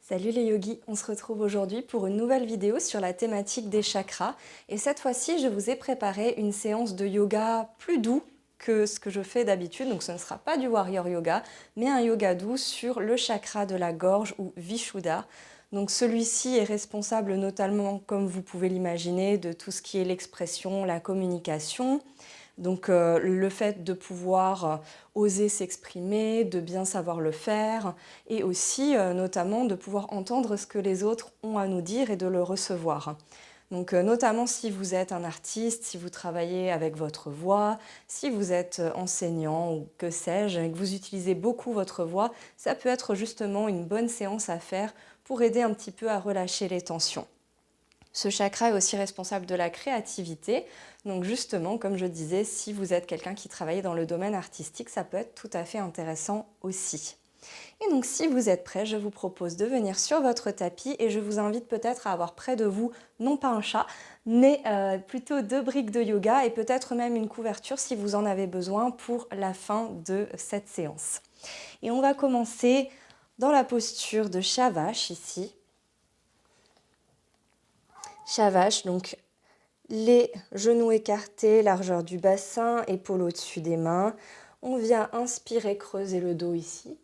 Salut les yogis, on se retrouve aujourd'hui pour une nouvelle vidéo sur la thématique des chakras. Et cette fois-ci, je vous ai préparé une séance de yoga plus doux que ce que je fais d'habitude. Donc ce ne sera pas du warrior yoga, mais un yoga doux sur le chakra de la gorge ou Vishuddha. Donc celui-ci est responsable notamment, comme vous pouvez l'imaginer, de tout ce qui est l'expression, la communication. Donc le fait de pouvoir oser s'exprimer, de bien savoir le faire, et aussi notamment de pouvoir entendre ce que les autres ont à nous dire et de le recevoir. Donc notamment si vous êtes un artiste, si vous travaillez avec votre voix, si vous êtes enseignant ou que sais-je, et que vous utilisez beaucoup votre voix, ça peut être justement une bonne séance à faire pour aider un petit peu à relâcher les tensions. Ce chakra est aussi responsable de la créativité. Donc justement, comme je disais, si vous êtes quelqu'un qui travaille dans le domaine artistique, ça peut être tout à fait intéressant aussi. Et donc si vous êtes prêt, je vous propose de venir sur votre tapis et je vous invite peut-être à avoir près de vous, non pas un chat, mais plutôt 2 briques de yoga et peut-être même une couverture si vous en avez besoin pour la fin de cette séance. Et on va commencer dans la posture de Shavash ici. Shavash, donc les genoux écartés, largeur du bassin, épaules au-dessus des mains. On vient inspirer, creuser le dos ici.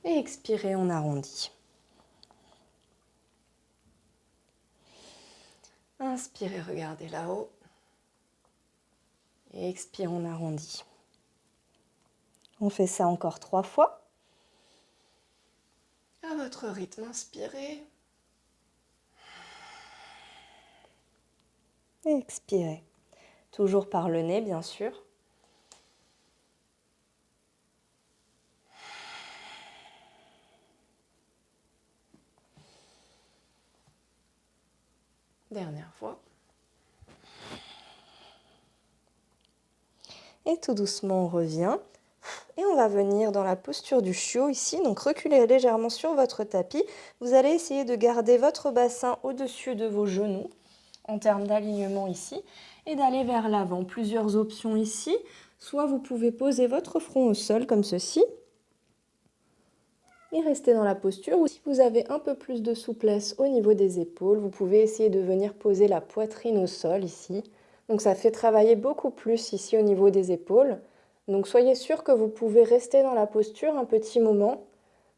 Et expirer, on arrondit. Inspirez, regardez là-haut. Et expirez, on arrondit. On fait ça encore 3 fois. À votre rythme, inspirez. Et expirez. Toujours par le nez, bien sûr. Dernière fois. Et tout doucement, on revient. Et on va venir dans la posture du chiot ici. Donc reculez légèrement sur votre tapis. Vous allez essayer de garder votre bassin au-dessus de vos genoux en termes d'alignement ici et d'aller vers l'avant. Plusieurs options ici. Soit vous pouvez poser votre front au sol comme ceci et rester dans la posture. Ou si vous avez un peu plus de souplesse au niveau des épaules, vous pouvez essayer de venir poser la poitrine au sol ici. Donc ça fait travailler beaucoup plus ici au niveau des épaules. Donc soyez sûr que vous pouvez rester dans la posture un petit moment.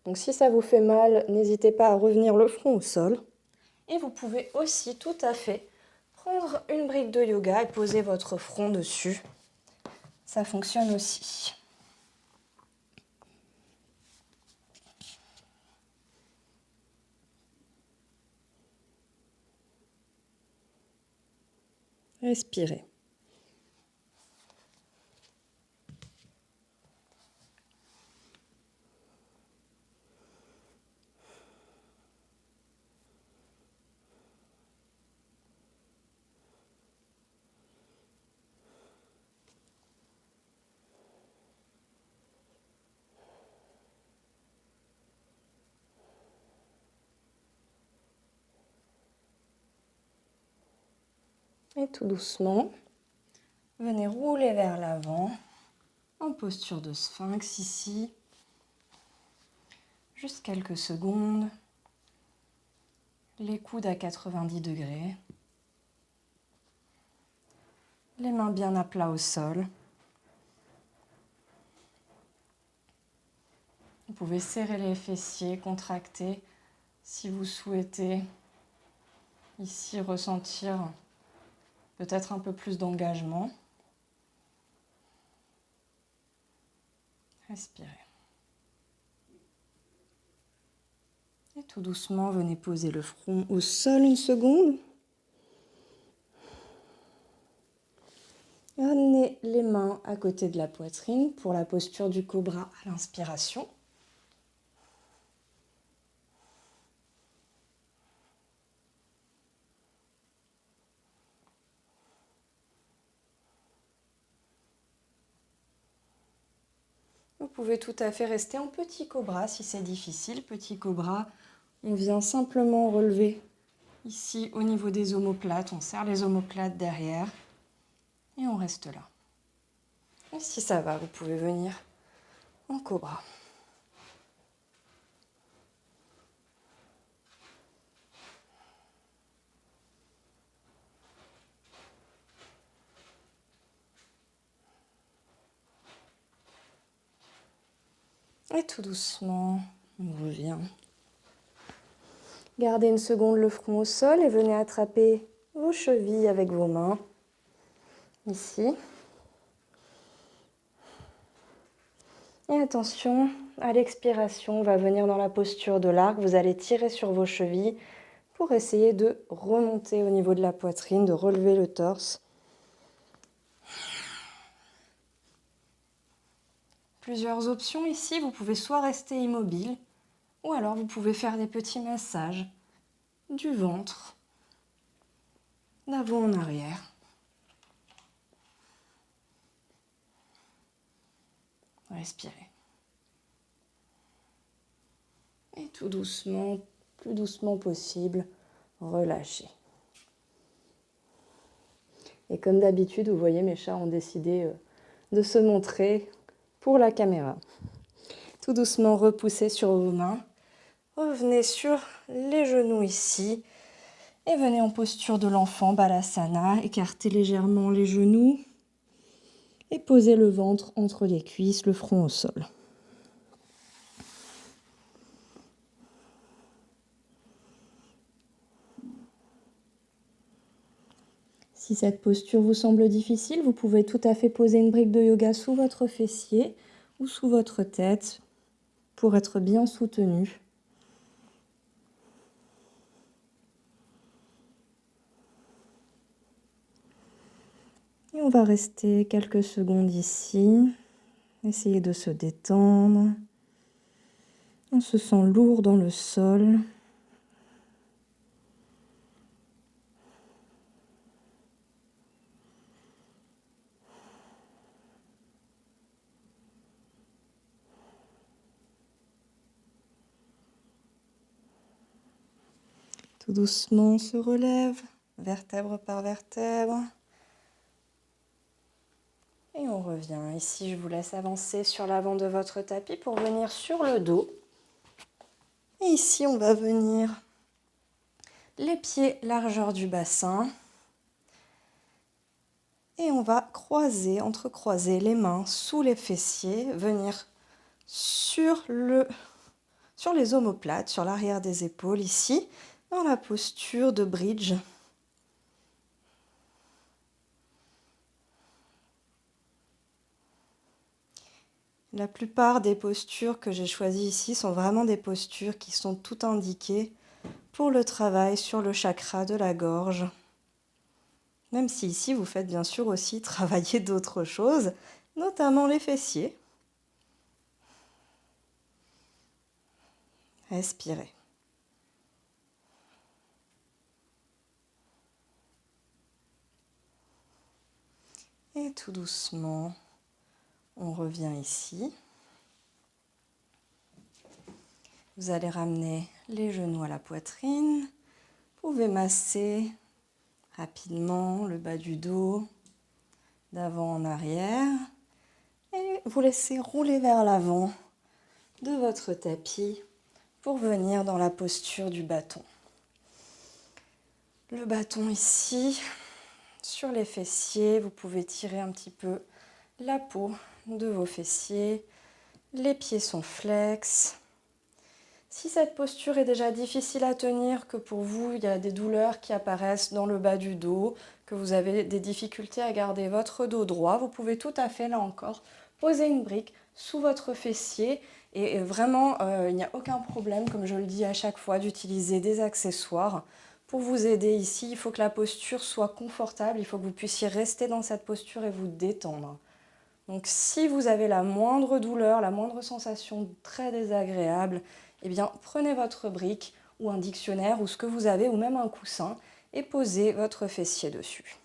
Donc si ça vous fait mal, n'hésitez pas à revenir le front au sol. Et vous pouvez aussi tout à fait prendre une brique de yoga et poser votre front dessus. Ça fonctionne aussi. Respirez. Et tout doucement, venez rouler vers l'avant, en posture de sphinx ici. Juste quelques secondes. Les coudes à 90 degrés. Les mains bien à plat au sol. Vous pouvez serrer les fessiers, contracter si vous souhaitez ici ressentir peut-être un peu plus d'engagement. Respirez. Et tout doucement, venez poser le front au sol une seconde. Ramenez les mains à côté de la poitrine pour la posture du cobra à l'inspiration. Vous pouvez tout à fait rester en petit cobra si c'est difficile. Petit cobra, on vient simplement relever ici au niveau des omoplates. On serre les omoplates derrière et on reste là. Et si ça va, vous pouvez venir en cobra. Et tout doucement, on revient. Gardez une seconde le front au sol et venez attraper vos chevilles avec vos mains. Ici. Et attention, à l'expiration, on va venir dans la posture de l'arc. Vous allez tirer sur vos chevilles pour essayer de remonter au niveau de la poitrine, de relever le torse. Plusieurs options ici. Vous pouvez soit rester immobile, ou alors vous pouvez faire des petits massages du ventre, d'avant en arrière. Respirez. Et tout doucement, plus doucement possible, relâchez. Et comme d'habitude, vous voyez, mes chats ont décidé de se montrer pour la caméra. Tout doucement, repoussez sur vos mains. Revenez sur les genoux ici. Et venez en posture de l'enfant, Balasana. Écartez légèrement les genoux. Et posez le ventre entre les cuisses, le front au sol. Si cette posture vous semble difficile, vous pouvez tout à fait poser une brique de yoga sous votre fessier ou sous votre tête pour être bien soutenu. Et on va rester quelques secondes ici. Essayez de se détendre. On se sent lourd dans le sol. Tout doucement, on se relève, vertèbre par vertèbre. Et on revient. Ici, je vous laisse avancer sur l'avant de votre tapis pour venir sur le dos. Et ici, on va venir les pieds largeur du bassin. Et on va croiser, entrecroiser les mains sous les fessiers, venir sur les omoplates, sur l'arrière des épaules ici, dans la posture de bridge. La plupart des postures que j'ai choisies ici sont vraiment des postures qui sont toutes indiquées pour le travail sur le chakra de la gorge. Même si ici vous faites bien sûr aussi travailler d'autres choses, notamment les fessiers. Respirez. Et tout doucement, on revient ici. Vous allez ramener les genoux à la poitrine. Vous pouvez masser rapidement le bas du dos, d'avant en arrière. Et vous laissez rouler vers l'avant de votre tapis pour venir dans la posture du bâton. Le bâton ici, sur les fessiers, vous pouvez tirer un petit peu la peau de vos fessiers. Les pieds sont flex. Si cette posture est déjà difficile à tenir, que pour vous, il y a des douleurs qui apparaissent dans le bas du dos, que vous avez des difficultés à garder votre dos droit, vous pouvez tout à fait, là encore, poser une brique sous votre fessier. Et vraiment, il n'y a aucun problème, comme je le dis à chaque fois, d'utiliser des accessoires. Pour vous aider ici, il faut que la posture soit confortable, il faut que vous puissiez rester dans cette posture et vous détendre. Donc si vous avez la moindre douleur, la moindre sensation très désagréable, eh bien prenez votre brique ou un dictionnaire ou ce que vous avez ou même un coussin et posez votre fessier dessus.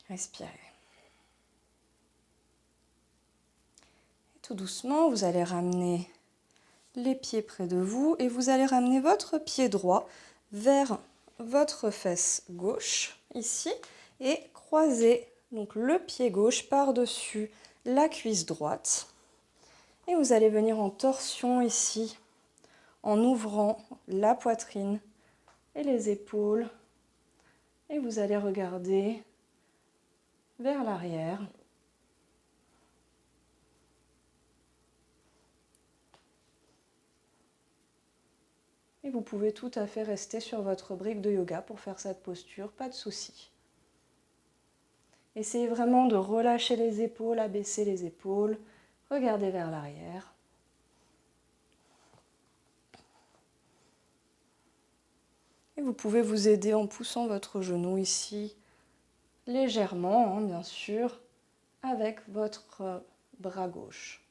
Respirez. Et tout doucement, vous allez ramener les pieds près de vous et vous allez ramener votre pied droit vers votre fesse gauche ici et croiser donc le pied gauche par-dessus la cuisse droite. Et vous allez venir en torsion ici en ouvrant la poitrine et les épaules Et vous allez regarder vers l'arrière. Et vous pouvez tout à fait rester sur votre brique de yoga pour faire cette posture, pas de souci. Essayez vraiment de relâcher les épaules, abaisser les épaules, regardez vers l'arrière. Et vous pouvez vous aider en poussant votre genou ici, légèrement, bien sûr, avec votre bras gauche.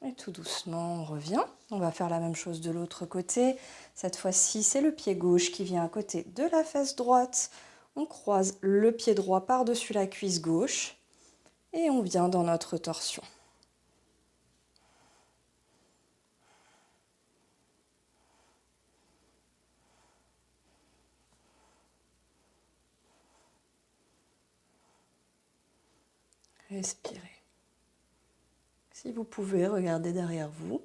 Et tout doucement, on revient. On va faire la même chose de l'autre côté. Cette fois-ci, c'est le pied gauche qui vient à côté de la fesse droite. On croise le pied droit par-dessus la cuisse gauche et on vient dans notre torsion. Respirez. Si vous pouvez, regardez derrière vous.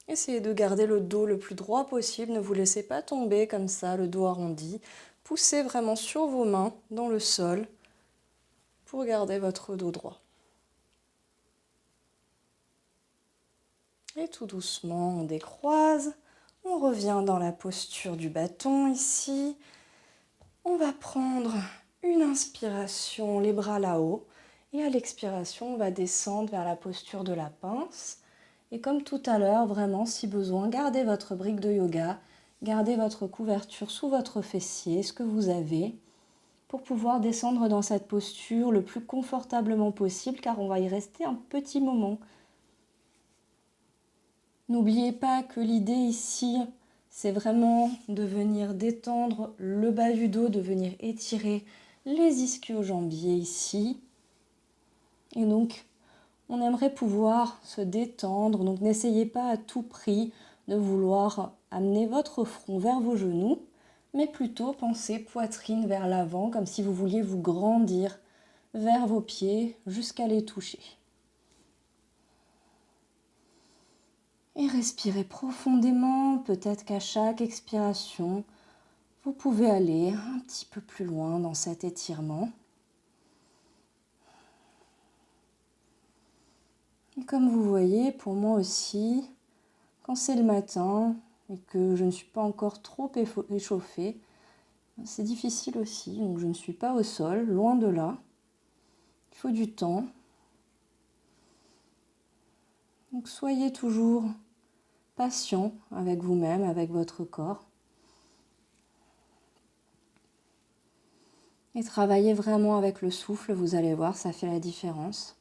Essayez de garder le dos le plus droit possible. Ne vous laissez pas tomber comme ça, le dos arrondi. Poussez vraiment sur vos mains dans le sol pour garder votre dos droit. Et tout doucement, on décroise. On revient dans la posture du bâton ici. On va prendre une inspiration, les bras là-haut. Et à l'expiration, on va descendre vers la posture de la pince. Et comme tout à l'heure, vraiment, si besoin, gardez votre brique de yoga, gardez votre couverture sous votre fessier, ce que vous avez, pour pouvoir descendre dans cette posture le plus confortablement possible, car on va y rester un petit moment. N'oubliez pas que l'idée ici, c'est vraiment de venir détendre le bas du dos, de venir étirer les ischio-jambiers ici. Et donc, on aimerait pouvoir se détendre. Donc, n'essayez pas à tout prix de vouloir amener votre front vers vos genoux, mais plutôt pensez poitrine vers l'avant, comme si vous vouliez vous grandir vers vos pieds jusqu'à les toucher. Et respirez profondément, peut-être qu'à chaque expiration, vous pouvez aller un petit peu plus loin dans cet étirement. Et comme vous voyez, pour moi aussi, quand c'est le matin et que je ne suis pas encore trop échauffée, c'est difficile aussi, donc je ne suis pas au sol, loin de là. Il faut du temps. Donc soyez toujours patient avec vous-même, avec votre corps. Et travaillez vraiment avec le souffle, vous allez voir, ça fait la différence.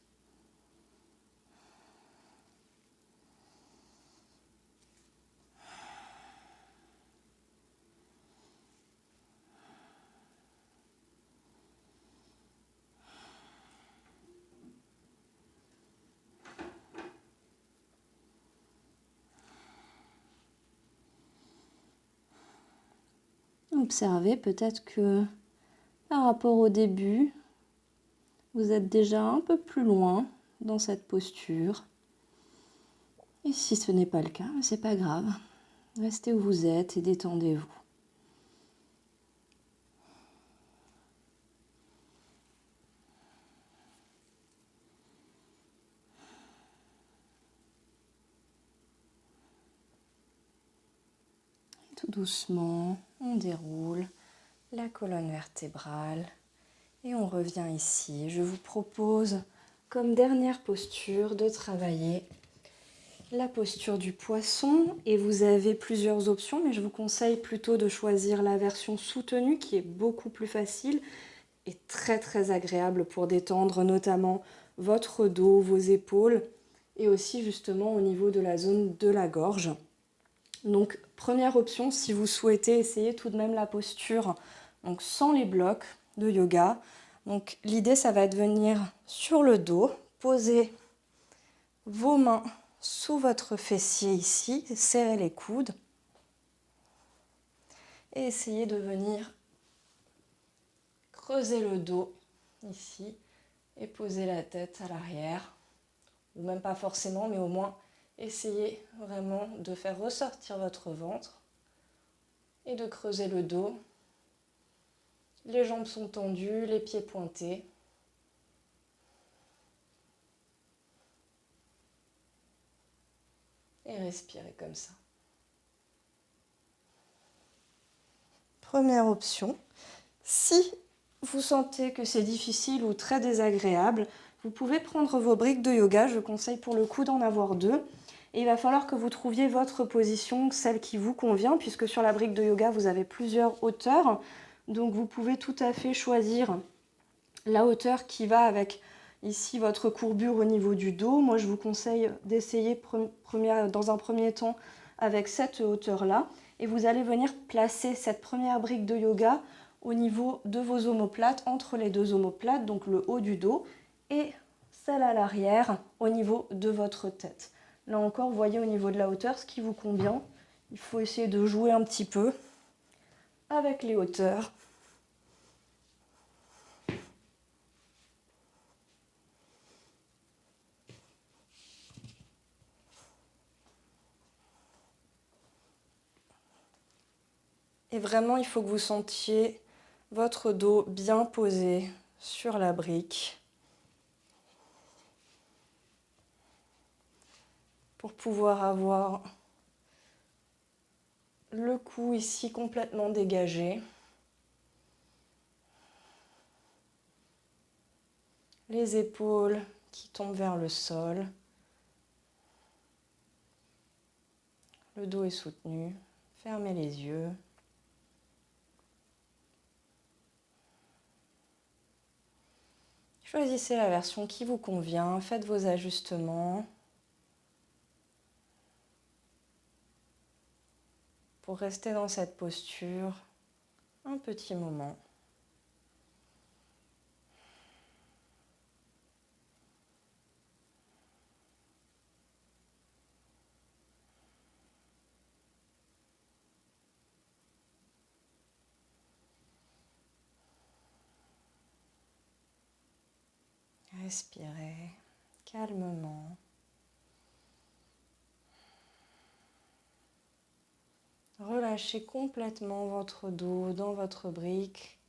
Observez peut-être que par rapport au début, vous êtes déjà un peu plus loin dans cette posture. Et si ce n'est pas le cas, c'est pas grave. Restez où vous êtes et détendez-vous. Et tout doucement, on déroule la colonne vertébrale et on revient ici. Je vous propose, comme dernière posture, de travailler la posture du poisson. Et vous avez plusieurs options, mais je vous conseille plutôt de choisir la version soutenue qui est beaucoup plus facile et très très agréable pour détendre notamment votre dos, vos épaules et aussi justement au niveau de la zone de la gorge. Donc première option, si vous souhaitez essayer tout de même la posture donc sans les blocs de yoga. Donc l'idée ça va être de venir sur le dos, poser vos mains sous votre fessier ici, serrer les coudes et essayer de venir creuser le dos ici Et posez la tête à l'arrière, ou même pas forcément, mais au moins essayez vraiment de faire ressortir votre ventre et de creuser le dos. Les jambes sont tendues, les pieds pointés. Et respirez comme ça. Première option. Si vous sentez que c'est difficile ou très désagréable, vous pouvez prendre vos briques de yoga. Je conseille pour le coup d'en avoir 2. Et il va falloir que vous trouviez votre position, celle qui vous convient, puisque sur la brique de yoga, vous avez plusieurs hauteurs. Donc vous pouvez tout à fait choisir la hauteur qui va avec ici votre courbure au niveau du dos. Moi, je vous conseille d'essayer dans un premier temps avec cette hauteur-là. Et vous allez venir placer cette première brique de yoga au niveau de vos omoplates, entre les deux omoplates, donc le haut du dos, et celle à l'arrière au niveau de votre tête. Là encore, vous voyez au niveau de la hauteur ce qui vous convient. Il faut essayer de jouer un petit peu avec les hauteurs. Et vraiment, il faut que vous sentiez votre dos bien posé sur la brique pour pouvoir avoir le cou ici complètement dégagé. Les épaules qui tombent vers le sol. Le dos est soutenu. Fermez les yeux. Choisissez la version qui vous convient. Faites vos ajustements pour rester dans cette posture un petit moment. Respirez calmement. Relâchez complètement votre dos dans votre brique,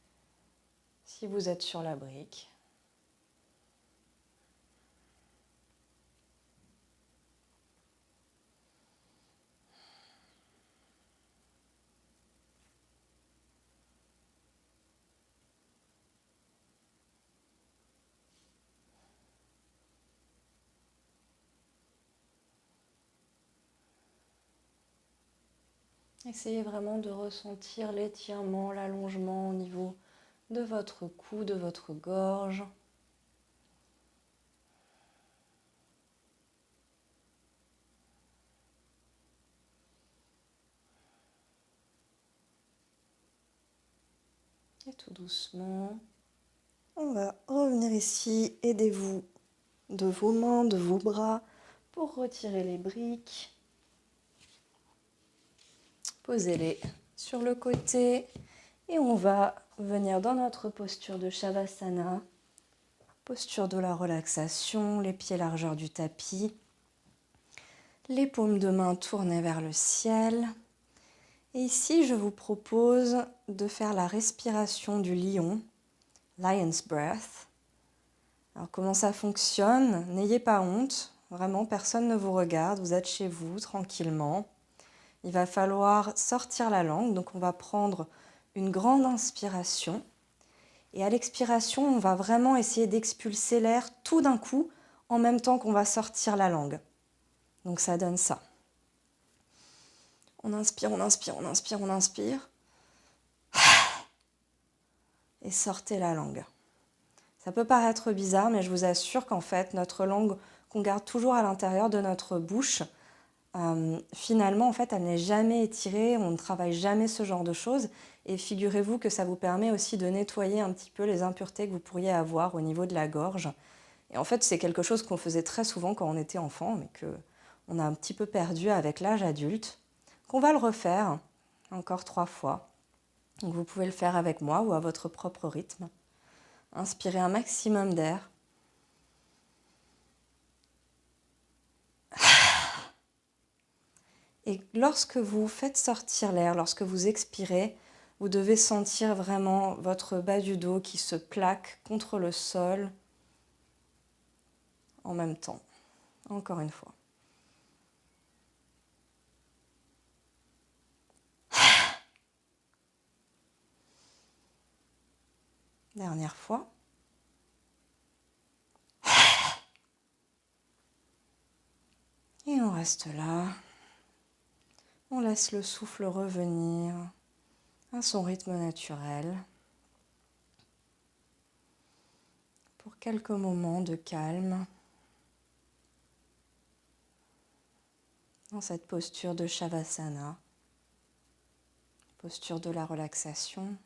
si vous êtes sur la brique. Essayez vraiment de ressentir l'étirement, l'allongement au niveau de votre cou, de votre gorge. Et tout doucement, on va revenir ici. Aidez-vous de vos mains, de vos bras pour retirer les briques. Posez-les sur le côté et on va venir dans notre posture de Shavasana, posture de la relaxation, les pieds largeur du tapis, les paumes de main tournées vers le ciel. Et ici, je vous propose de faire la respiration du lion, Lion's Breath. Alors comment ça fonctionne? N'ayez pas honte, vraiment personne ne vous regarde, vous êtes chez vous tranquillement. Il va falloir sortir la langue, donc on va prendre une grande inspiration. Et à l'expiration, on va vraiment essayer d'expulser l'air tout d'un coup, en même temps qu'on va sortir la langue. Donc ça donne ça. On inspire, on inspire, on inspire, on inspire. Et sortez la langue. Ça peut paraître bizarre, mais je vous assure qu'en fait, notre langue qu'on garde toujours à l'intérieur de notre bouche, finalement, en fait, elle n'est jamais étirée, on ne travaille jamais ce genre de choses. Et figurez-vous que ça vous permet aussi de nettoyer un petit peu les impuretés que vous pourriez avoir au niveau de la gorge. Et en fait, c'est quelque chose qu'on faisait très souvent quand on était enfant, mais qu'on a un petit peu perdu avec l'âge adulte. Qu'on va le refaire encore 3 fois. Donc vous pouvez le faire avec moi ou à votre propre rythme. Inspirez un maximum d'air. Et lorsque vous faites sortir l'air, lorsque vous expirez, vous devez sentir vraiment votre bas du dos qui se plaque contre le sol en même temps. Encore une fois. Dernière fois. Et on reste là. On laisse le souffle revenir à son rythme naturel pour quelques moments de calme dans cette posture de Shavasana, posture de la relaxation.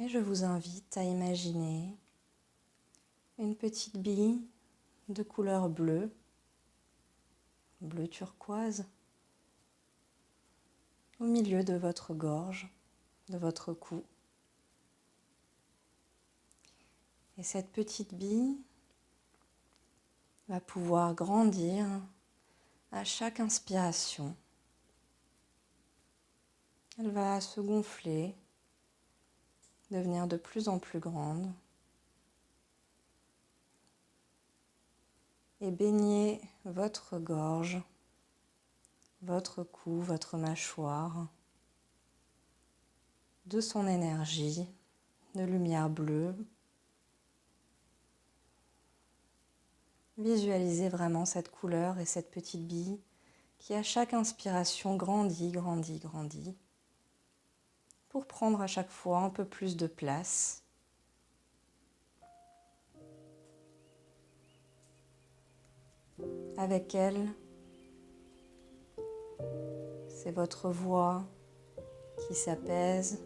Et je vous invite à imaginer une petite bille de couleur bleue, bleu turquoise, au milieu de votre gorge, de votre cou. Et cette petite bille va pouvoir grandir à chaque inspiration. Elle va se gonfler, devenir de plus en plus grande et baigner votre gorge, votre cou, votre mâchoire de son énergie, de lumière bleue. Visualisez vraiment cette couleur et cette petite bille qui à chaque inspiration grandit, grandit, grandit, pour prendre à chaque fois un peu plus de place. Avec elle, c'est votre voix qui s'apaise,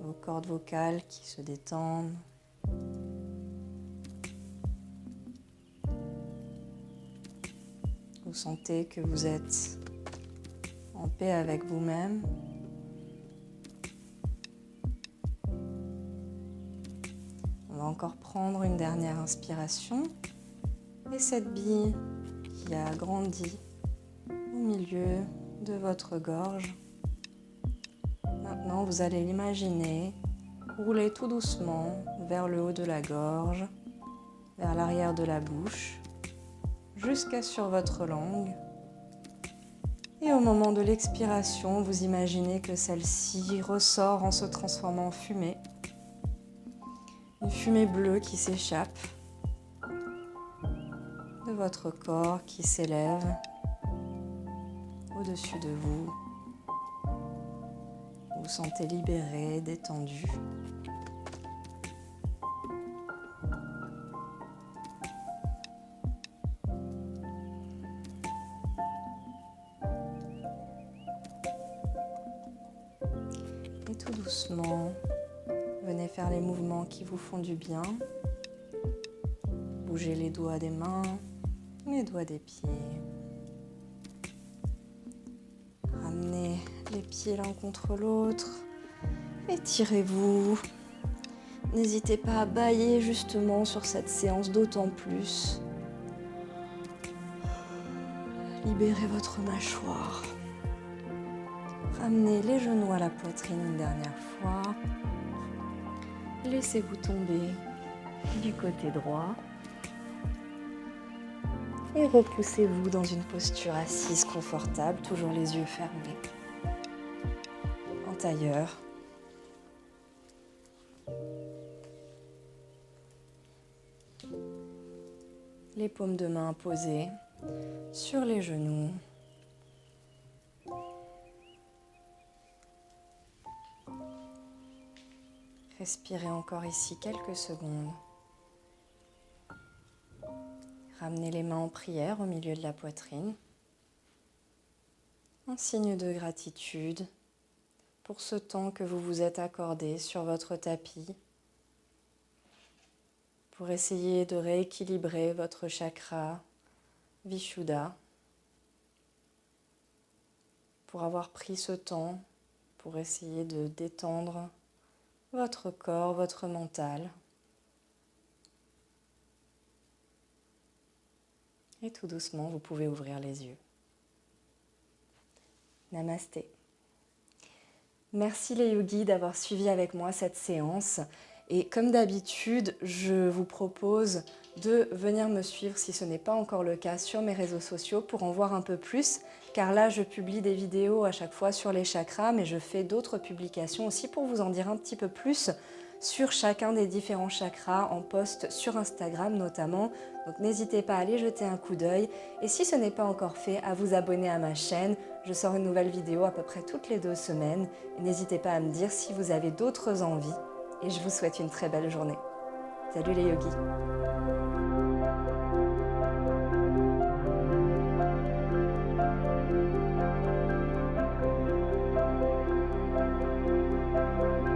vos cordes vocales qui se détendent. Vous sentez que vous êtes en paix avec vous-même. On va encore prendre une dernière inspiration. Et cette bille qui a grandi au milieu de votre gorge. Maintenant, vous allez l'imaginer rouler tout doucement vers le haut de la gorge, vers l'arrière de la bouche, jusqu'à sur votre langue. Et au moment de l'expiration, vous imaginez que celle-ci ressort en se transformant en fumée. Une fumée bleue qui s'échappe de votre corps, qui s'élève au-dessus de vous. Vous vous sentez libéré, détendu. Et tout doucement, venez faire les mouvements qui vous font du bien. Bougez les doigts des mains, les doigts des pieds. Ramenez les pieds l'un contre l'autre. Étirez-vous. N'hésitez pas à bâiller justement sur cette séance d'autant plus. Libérez votre mâchoire. Ramenez les genoux à la poitrine une dernière fois. Laissez-vous tomber du côté droit. Et repoussez-vous dans une posture assise confortable, toujours les yeux fermés. En tailleur. Les paumes de main posées sur les genoux. Respirez encore ici quelques secondes. Ramenez les mains en prière au milieu de la poitrine. Un signe de gratitude pour ce temps que vous vous êtes accordé sur votre tapis, pour essayer de rééquilibrer votre chakra, Vishuddha, pour avoir pris ce temps pour essayer de détendre votre corps, votre mental. Et tout doucement, vous pouvez ouvrir les yeux. Namasté. Merci les yogis d'avoir suivi avec moi cette séance. Et comme d'habitude, je vous propose de venir me suivre si ce n'est pas encore le cas sur mes réseaux sociaux pour en voir un peu plus. Car là, je publie des vidéos à chaque fois sur les chakras, mais je fais d'autres publications aussi pour vous en dire un petit peu plus sur chacun des différents chakras en post sur Instagram notamment. Donc n'hésitez pas à aller jeter un coup d'œil. Et si ce n'est pas encore fait, à vous abonner à ma chaîne. Je sors une nouvelle vidéo à peu près toutes les 2 semaines. Et n'hésitez pas à me dire si vous avez d'autres envies. Et je vous souhaite une très belle journée. Salut les yogis!